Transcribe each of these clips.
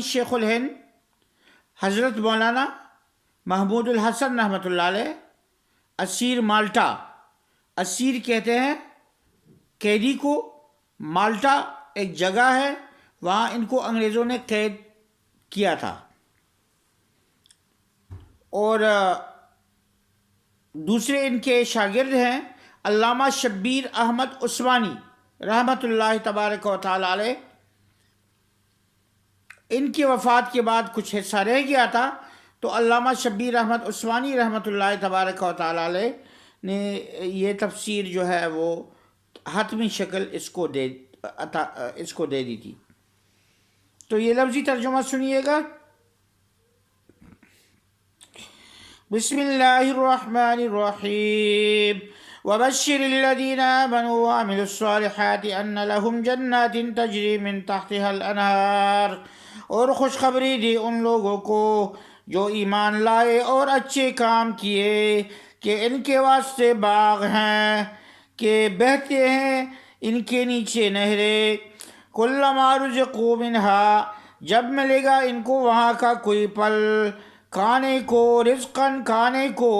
شیخ الہند حضرت مولانا محمود الحسن رحمۃ اللہ علیہ اسیر مالٹا، اسیر کہتے ہیں قیدی کو، مالٹا ایک جگہ ہے، وہاں ان کو انگریزوں نے قید کیا تھا۔ اور دوسرے ان کے شاگرد ہیں علامہ شبیر احمد عثمانی رحمۃ اللہ تبارک و تعالی علیہ۔ ان کی وفات کے بعد کچھ حصہ رہ گیا تھا، تو علامہ شبیر احمد عثمانی رحمۃ اللہ تبارک و تعالی علیہ نے یہ تفسیر جو ہے وہ حتمی شکل اس کو دے دی تھی۔ تو یہ لفظی ترجمہ سنیے گا۔ بسم اللہ الرحمن الرحیم وبشر الذین آمنوا وعملوا الصالحات ان لهم جنات تجری من تحتها الانہار، اور خوشخبری دی ان لوگوں کو جو ایمان لائے اور اچھے کام کیے کہ ان کے واسطے باغ ہیں کہ بہتے ہیں ان کے نیچے نہریں، کلما رزقوا منہا، جب ملے گا ان کو وہاں کا کوئی پھل، کھانے کو، رزقاً کھانے کو،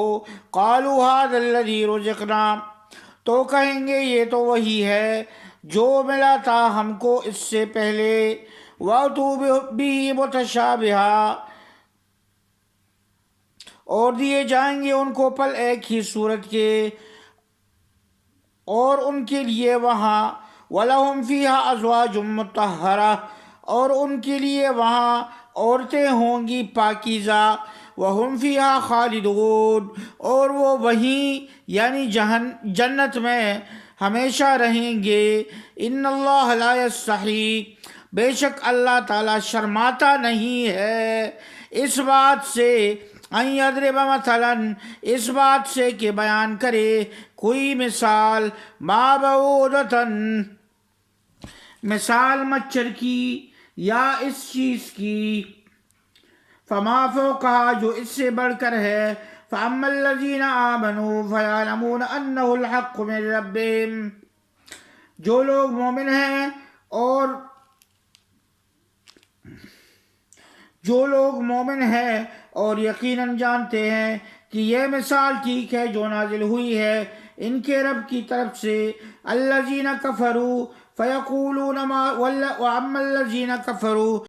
قالوا ھذا الذی رزقنا، تو کہیں گے یہ تو وہی ہے جو ملا تھا ہم کو اس سے پہلے، وَأْتُوا بِهِ مُتَشَابِهًا، اور دیے جائیں گے ان کو پھل ایک ہی صورت کے، اور ان کے لیے وہاں وَلَهُمْ فِيهَا أَزْوَاجٌ مُطَهَّرَةٌ، اور ان کے لیے وہاں عورتیں ہوں گی پاکیزہ، وَهُمْ فِيهَا خَالِدُونَ، اور وہ وہیں یعنی جنت میں ہمیشہ رہیں گے۔ ان اللہ لا یستحی، بے شک اللہ تعالیٰ شرماتا نہیں ہے اس بات سے، ان یضرب مثلا، اس بات سے کہ بیان کرے کوئی مثال، ما بعوضۃ، مثال مچھر کی یا اس چیز کی، فما فوقہا، جو اس سے بڑھ کر ہے، فاما الذین آمنوا فیعلمون انہ الحق من ربہم، جو لوگ مومن ہیں اور یقیناً جانتے ہیں کہ یہ مثال ٹھیک ہے جو نازل ہوئی ہے ان کے رب کی طرف سے، الذین کفروا فیقولون واما الذین کفروا